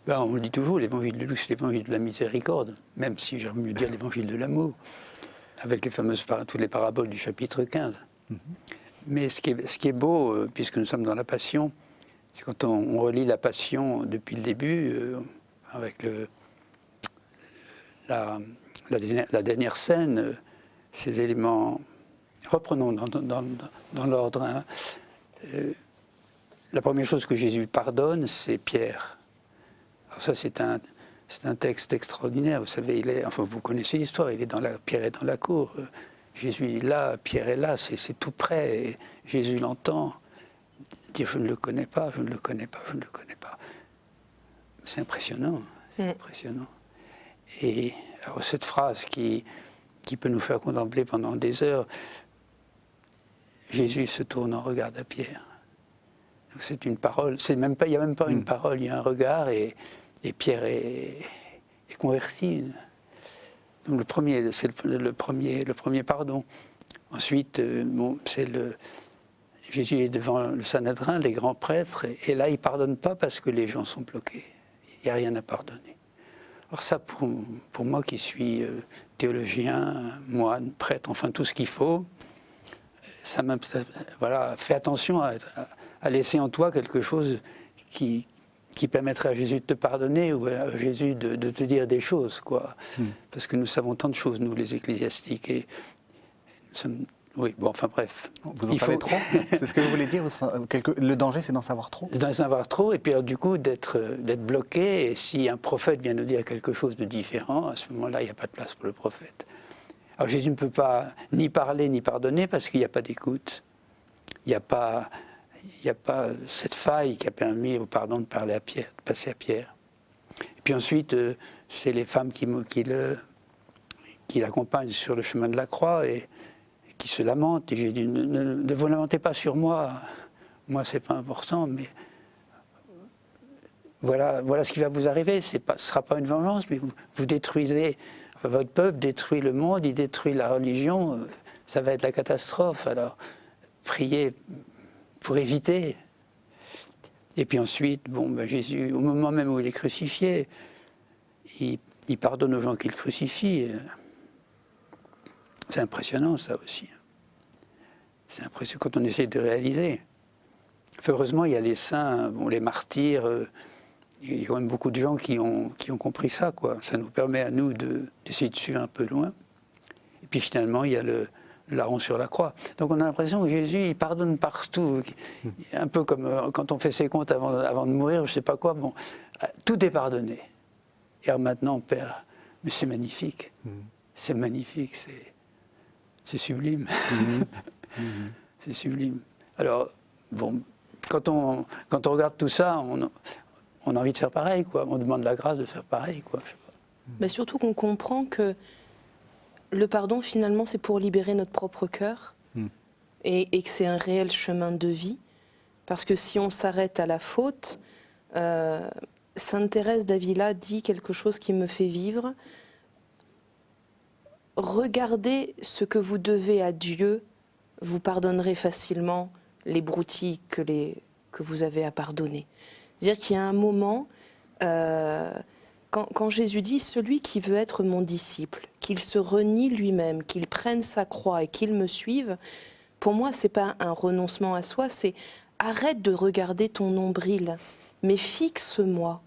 Ben, on le dit toujours, l'évangile de Luc, c'est l'évangile de la miséricorde, même si j'aime mieux dire l'évangile de l'amour, avec les fameuses toutes les paraboles du chapitre 15. Mm-hmm. Mais ce qui est beau, puisque nous sommes dans la Passion, c'est quand on relit la Passion depuis le début, avec la dernière scène, ces éléments, reprenons dans l'ordre. Hein. La première chose que Jésus pardonne, c'est Pierre. Alors ça, c'est un texte extraordinaire. Vous savez, vous connaissez l'histoire, Pierre est dans la cour. Jésus est là, Pierre est là, c'est tout près. Et Jésus l'entend dire « je ne le connais pas, je ne le connais pas, je ne le connais pas ». C'est impressionnant, c'est impressionnant. Et alors cette phrase qui peut nous faire contempler pendant des heures, Jésus se tourne en regard à Pierre. C'est une parole, il n'y a même pas une parole, il y a un regard et Pierre est converti. Donc c'est le premier pardon. Ensuite, Jésus est devant le Sanhédrin, les grands prêtres, et là, il ne pardonne pas parce que les gens sont bloqués. Il n'y a rien à pardonner. Alors ça, pour moi qui suis théologien, moine, prêtre, enfin tout ce qu'il faut, voilà, fais attention à laisser en toi quelque chose qui permettrait à Jésus de te pardonner ou à Jésus de te dire des choses, quoi. Parce que nous savons tant de choses, nous, les ecclésiastiques, et nous sommes... Oui, bon, enfin bref. Vous en savez trop? C'est ce que vous voulez dire? Le danger, c'est d'en savoir trop? D'en savoir trop, et puis alors, du coup, d'être bloqué, et si un prophète vient nous dire quelque chose de différent, à ce moment-là, il n'y a pas de place pour le prophète. Alors Jésus ne peut pas ni parler ni pardonner parce qu'il n'y a pas d'écoute. Il n'y a pas cette faille qui a permis au pardon de parler à Pierre, de passer à Pierre. Et puis ensuite, c'est les femmes qui l'accompagnent sur le chemin de la croix et qui se lamentent. Et j'ai dit, ne vous lamentez pas sur moi. Moi, c'est pas important, mais voilà ce qui va vous arriver. Ce ne sera pas une vengeance, mais vous détruisez. Enfin, votre peuple détruit le monde, il détruit la religion. Ça va être la catastrophe. Alors, priez pour éviter. Et puis ensuite, Jésus, au moment même où il est crucifié, il pardonne aux gens qu'il crucifie. C'est impressionnant, ça aussi. C'est impressionnant quand on essaie de réaliser. Heureusement, il y a les saints, les martyrs, il y a quand même beaucoup de gens qui ont compris ça, quoi. Ça nous permet à nous d'essayer de suivre un peu loin. Et puis finalement, il y a le larron sur la croix. Donc on a l'impression que Jésus, il pardonne partout. Un peu comme quand on fait ses comptes avant de mourir, je ne sais pas quoi. Bon, tout est pardonné. Et alors maintenant, Père, mais c'est magnifique. C'est magnifique, c'est sublime. C'est sublime. Alors, bon, quand on regarde tout ça, on a envie de faire pareil, quoi. On demande la grâce de faire pareil, quoi. Mais surtout qu'on comprend que le pardon, finalement, c'est pour libérer notre propre cœur et que c'est un réel chemin de vie. Parce que si on s'arrête à la faute, Sainte Thérèse d'Avila dit quelque chose qui me fait vivre. Regardez ce que vous devez à Dieu, vous pardonnerez facilement les broutilles que vous avez à pardonner. C'est-à-dire qu'il y a un moment, quand Jésus dit « Celui qui veut être mon disciple, qu'il se renie lui-même, qu'il prenne sa croix et qu'il me suive », pour moi, ce n'est pas un renoncement à soi, c'est « Arrête de regarder ton nombril, mais fixe-moi.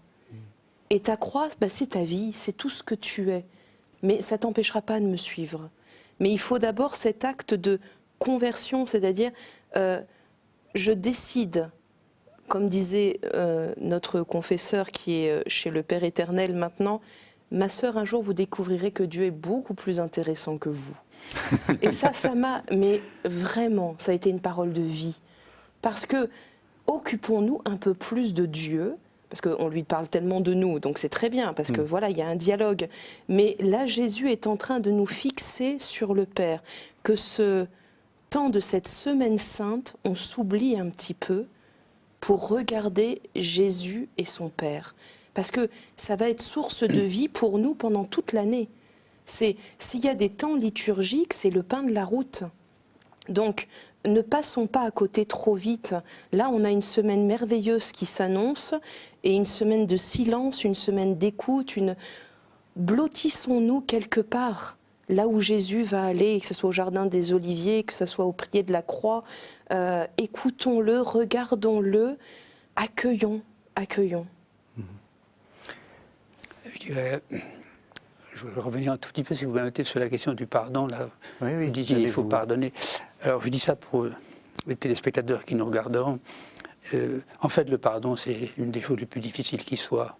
Et ta croix, c'est ta vie, c'est tout ce que tu es. Mais ça ne t'empêchera pas de me suivre. » Mais il faut d'abord cet acte de conversion, c'est-à-dire je décide, comme disait notre confesseur qui est chez le Père éternel maintenant, ma sœur, un jour vous découvrirez que Dieu est beaucoup plus intéressant que vous. Et ça m'a, mais vraiment, ça a été une parole de vie. Parce que occupons-nous un peu plus de Dieu, parce qu'on lui parle tellement de nous, donc c'est très bien, parce que voilà, il y a un dialogue. Mais là, Jésus est en train de nous fixer sur le Père. Que ce temps de cette semaine sainte, on s'oublie un petit peu pour regarder Jésus et son Père. Parce que ça va être source de vie pour nous pendant toute l'année. S'il y a des temps liturgiques, c'est le pain de la route. Donc, ne passons pas à côté trop vite. Là, on a une semaine merveilleuse qui s'annonce, et une semaine de silence, une semaine d'écoute, blottissons-nous quelque part, là où Jésus va aller, que ce soit au Jardin des Oliviers, que ce soit au pied de la croix, écoutons-le, regardons-le, accueillons. Je voudrais revenir un tout petit peu, si vous me permettez, sur la question du pardon. Là, oui, vous disiez il faut pardonner. Alors je dis ça pour les téléspectateurs qui nous regarderont. En fait, le pardon, c'est une des choses les plus difficiles qui soit.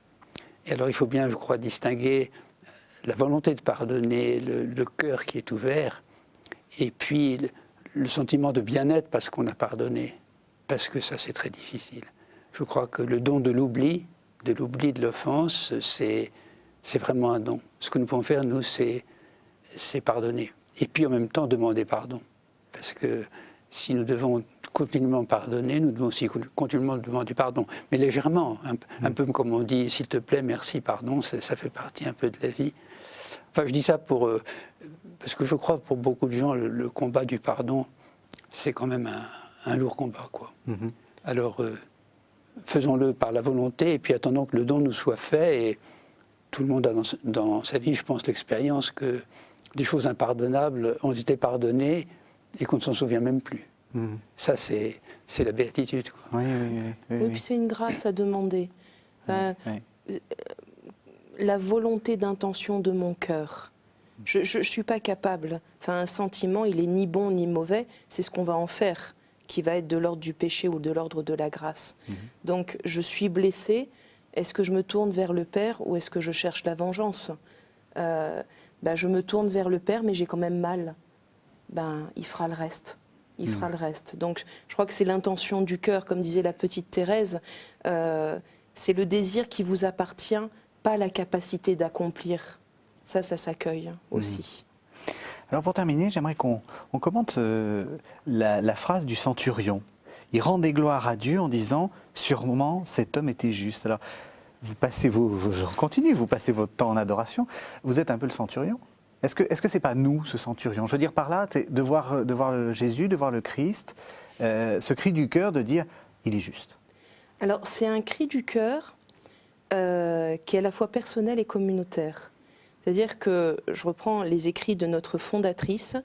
Et alors il faut bien, je crois, distinguer la volonté de pardonner, le cœur qui est ouvert, et puis le sentiment de bien-être parce qu'on a pardonné. Parce que ça, c'est très difficile. Je crois que le don de l'oubli, de l'offense, c'est vraiment un don. Ce que nous pouvons faire, nous, c'est pardonner. Et puis en même temps, demander pardon. Parce que si nous devons continuellement pardonner, nous devons aussi continuellement demander pardon. Mais légèrement, un peu comme on dit, s'il te plaît, merci, pardon, ça fait partie un peu de la vie. Enfin, je dis ça parce que je crois que pour beaucoup de gens, le combat du pardon, c'est quand même un lourd combat, quoi. Alors, faisons-le par la volonté, et puis attendons que le don nous soit fait. Et tout le monde a dans sa vie, je pense, l'expérience que des choses impardonnables ont été pardonnées et qu'on ne s'en souvient même plus. Ça, c'est la béatitude, quoi. Oui, puis c'est une grâce à demander. La volonté d'intention de mon cœur. Je ne suis pas capable. Enfin, un sentiment, il est ni bon ni mauvais, c'est ce qu'on va en faire, qui va être de l'ordre du péché ou de l'ordre de la grâce. Donc, je suis blessée. Est-ce que je me tourne vers le Père ou est-ce que je cherche la vengeance? Je me tourne vers le Père, mais j'ai quand même mal. Il fera le reste. Il fera le reste. Donc, je crois que c'est l'intention du cœur, comme disait la petite Thérèse. C'est le désir qui vous appartient, pas la capacité d'accomplir. Ça s'accueille aussi. Alors pour terminer, j'aimerais qu'on commente la phrase du centurion. Il rendait gloire à Dieu en disant « Sûrement cet homme était juste ». Alors, vous passez vous passez votre temps en adoration. Vous êtes un peu le centurion. Est-ce que c'est pas nous, ce centurion? Je veux dire par là, de voir Jésus, de voir le Christ, ce cri du cœur de dire « Il est juste ». Alors, c'est un cri du cœur qui est à la fois personnel et communautaire. C'est-à-dire que, je reprends les écrits de notre fondatrice,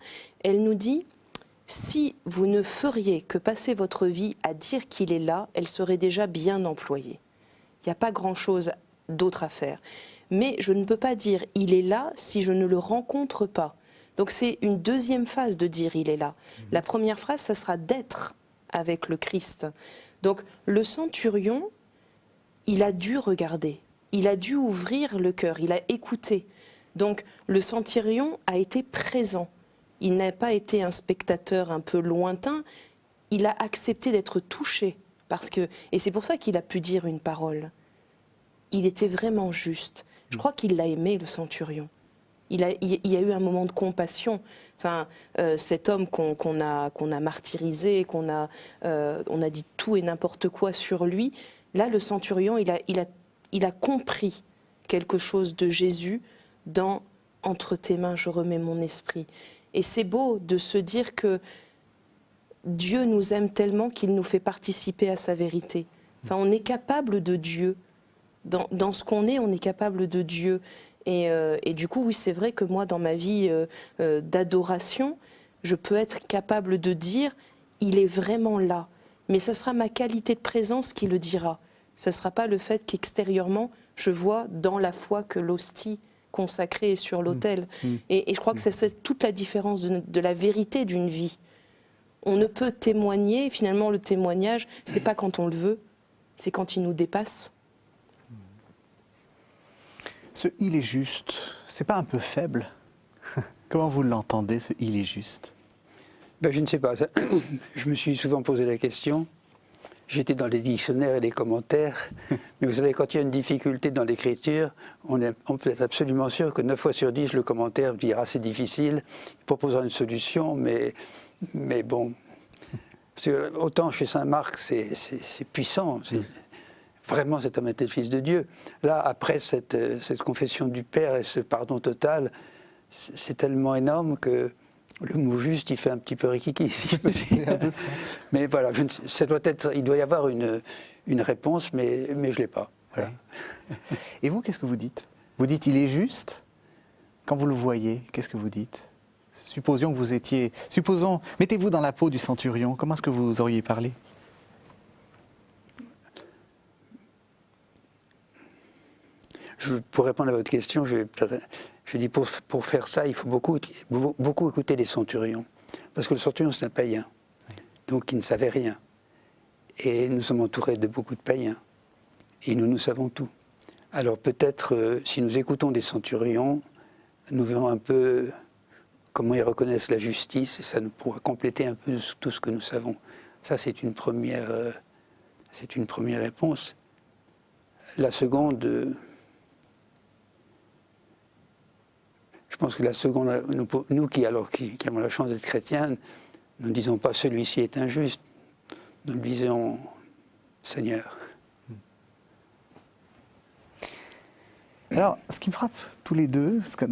elle nous dit « Si vous ne feriez que passer votre vie à dire qu'il est là, elle serait déjà bien employée. Il n'y a pas grand-chose d'autre à faire. Mais je ne peux pas dire « il est là » si je ne le rencontre pas. Donc c'est une deuxième phase de dire il est là. La première phrase, ça sera d'être avec le Christ. Donc le centurion, il a dû regarder, il a dû ouvrir le cœur, il a écouté. Donc le centurion a été présent. Il n'a pas été un spectateur un peu lointain, il a accepté d'être touché. Et c'est pour ça qu'il a pu dire une parole. Il était vraiment juste. Je crois qu'il l'a aimé, le centurion. Il y a eu un moment de compassion. Enfin, cet homme qu'on a martyrisé, on a dit tout et n'importe quoi sur lui, là, le centurion, il a compris quelque chose de Jésus dans « Entre tes mains, je remets mon esprit ». Et c'est beau de se dire que Dieu nous aime tellement qu'il nous fait participer à sa vérité. Enfin, on est capable de Dieu. Dans ce qu'on est, on est capable de Dieu. Et du coup, oui, c'est vrai que moi, dans ma vie d'adoration, je peux être capable de dire « il est vraiment là ». Mais ce sera ma qualité de présence qui le dira. Ce ne sera pas le fait qu'extérieurement, je vois dans la foi que l'hostie consacrée est sur l'autel. Et je crois que c'est toute la différence de la vérité d'une vie. On ne peut témoigner, finalement le témoignage, c'est pas quand on le veut, c'est quand il nous dépasse. Ce « il est juste », c'est pas un peu faible? Comment vous l'entendez, ce « il est juste » ? Ben, je ne sais pas. Je me suis souvent posé la question. J'étais dans les dictionnaires et les commentaires. Mais vous savez, quand il y a une difficulté dans l'écriture, on peut être absolument sûr que 9 fois sur 10, le commentaire dira c'est difficile, il proposera une solution, mais bon. Parce que autant chez Saint Marc, c'est puissant. Vraiment, cet homme était le Fils de Dieu. Là, après cette confession du Père et ce pardon total, c'est tellement énorme que le mot juste, il fait un petit peu rikiki, si je peux dire. Mais voilà, il doit y avoir une réponse, mais je ne l'ai pas. Voilà. Et vous, qu'est-ce que vous dites? Vous dites il est juste? Quand vous le voyez, qu'est-ce que vous dites? Supposons que vous étiez... mettez-vous dans la peau du centurion, comment est-ce que vous auriez parlé? Pour répondre à votre question, je dis pour faire ça, il faut beaucoup écouter les centurions. Parce que le centurion, c'est un païen. Donc il ne savait rien. Et nous sommes entourés de beaucoup de païens. Et nous savons tout. Alors peut-être, si nous écoutons des centurions, nous verrons un peu comment ils reconnaissent la justice, et ça nous pourra compléter un peu tout ce que nous savons. Ça, c'est une première réponse. La seconde... Je pense que la seconde, nous qui avons la chance d'être chrétiens, nous ne disons pas celui-ci est injuste, nous disons Seigneur. Alors, ce qui me frappe tous les deux, parce que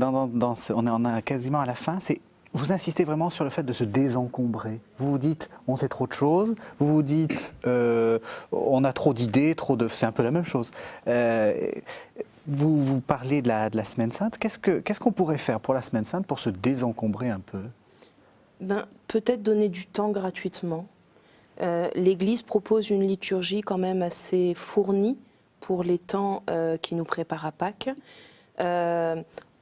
on en a quasiment à la fin, c'est vous insistez vraiment sur le fait de se désencombrer. Vous vous dites, on sait trop de choses, vous vous dites, on a trop d'idées, c'est un peu la même chose. Vous parlez de la Semaine Sainte. Qu'est-ce qu'on pourrait faire pour la Semaine Sainte pour se désencombrer un peu? Peut-être donner du temps gratuitement. L'Église propose une liturgie quand même assez fournie pour les temps qui nous préparent à Pâques.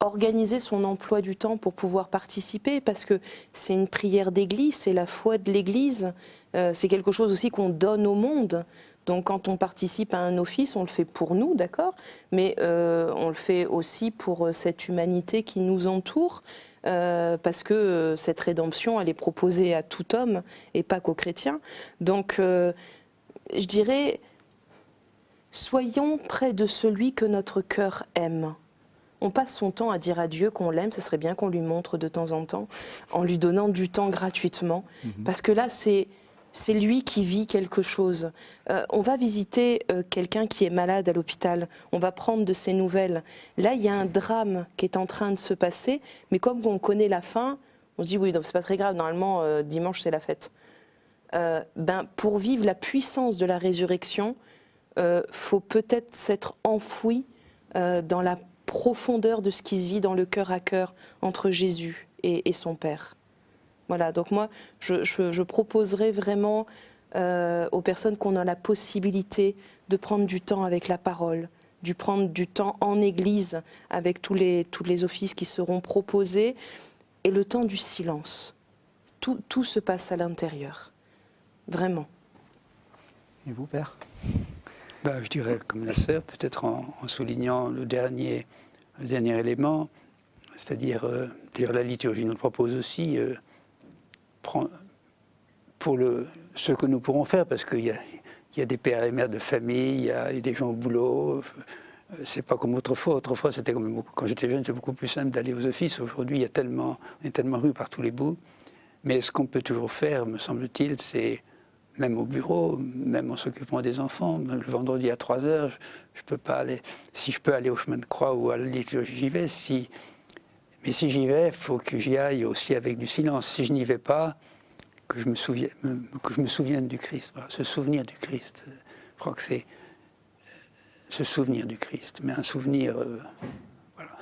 Organiser son emploi du temps pour pouvoir participer, parce que c'est une prière d'Église, c'est la foi de l'Église, c'est quelque chose aussi qu'on donne au monde. Donc quand on participe à un office, on le fait pour nous, d'accord, mais on le fait aussi pour cette humanité qui nous entoure, parce que cette rédemption, elle est proposée à tout homme et pas qu'aux chrétiens. Donc je dirais, soyons près de celui que notre cœur aime. On passe son temps à dire à Dieu qu'on l'aime, ce serait bien qu'on lui montre de temps en temps, en lui donnant du temps gratuitement, parce que là, c'est lui qui vit quelque chose. On va visiter quelqu'un qui est malade à l'hôpital, on va prendre de ses nouvelles. Là, il y a un drame qui est en train de se passer, mais comme on connaît la fin, on se dit oui, c'est pas très grave, normalement, dimanche, c'est la fête. Pour vivre la puissance de la résurrection, faut peut-être s'être enfoui dans la profondeur de ce qui se vit dans le cœur à cœur entre Jésus et son Père. Voilà, donc moi, je proposerais vraiment aux personnes qu'on a la possibilité de prendre du temps avec la parole, de prendre du temps en Église avec tous les offices qui seront proposés. et le temps du silence. Tout se passe à l'intérieur, vraiment. Et vous, Père? Ben, je dirais comme la sœur, peut-être en soulignant le dernier élément, c'est-à-dire, d'ailleurs la liturgie nous le propose aussi, pour ce que nous pourrons faire, parce qu'il y a des pères et mères de famille, il y a des gens au boulot, c'est pas comme autrefois. Autrefois, c'était quand j'étais jeune, c'était beaucoup plus simple d'aller aux offices. Aujourd'hui, il y a tellement rue par tous les bouts. Mais ce qu'on peut toujours faire, me semble-t-il, c'est, même au bureau, même en s'occupant des enfants, le vendredi à 3 h, je peux pas aller. Si je peux aller au chemin de croix ou à la liturgie, j'y vais. Mais si j'y vais, il faut que j'y aille aussi avec du silence. Si je n'y vais pas, que je me souvienne du Christ. Voilà, se souvenir du Christ. Je crois que c'est se souvenir du Christ, mais un souvenir, voilà.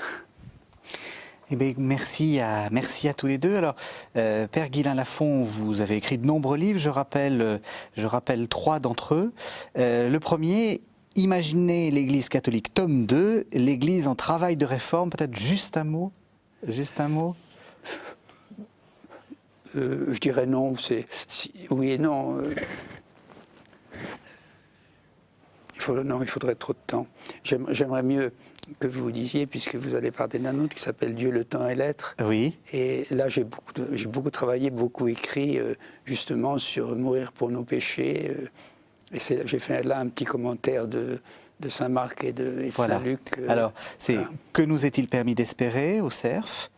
Eh bien, merci à tous les deux. Alors, Père Guylain Lafont, vous avez écrit de nombreux livres, je rappelle 3 d'entre eux. Le premier, Imaginez l'Église catholique, tome 2, l'Église en travail de réforme, peut-être juste un mot. Je dirais non, oui et non. Il faudrait trop de temps. J'aimerais mieux que vous disiez, puisque vous allez parler d'un autre qui s'appelle Dieu, le temps et l'être. Oui. Et là, j'ai beaucoup travaillé, beaucoup écrit, justement, sur mourir pour nos péchés. Et j'ai fait là un petit commentaire de Saint Marc et de Voilà. Saint Luc. Alors, c'est voilà. Que nous est-il permis d'espérer au CERF?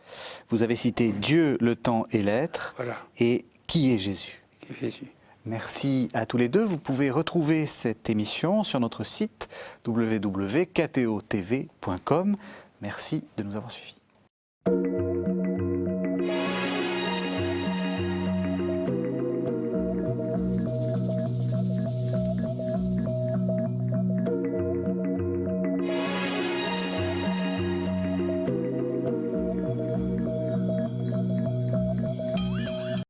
Vous avez cité Dieu, le temps et l'être. Voilà. Et qui est Jésus? Jésus. Merci à tous les deux. Vous pouvez retrouver cette émission sur notre site www.ktotv.com. Merci de nous avoir suivis.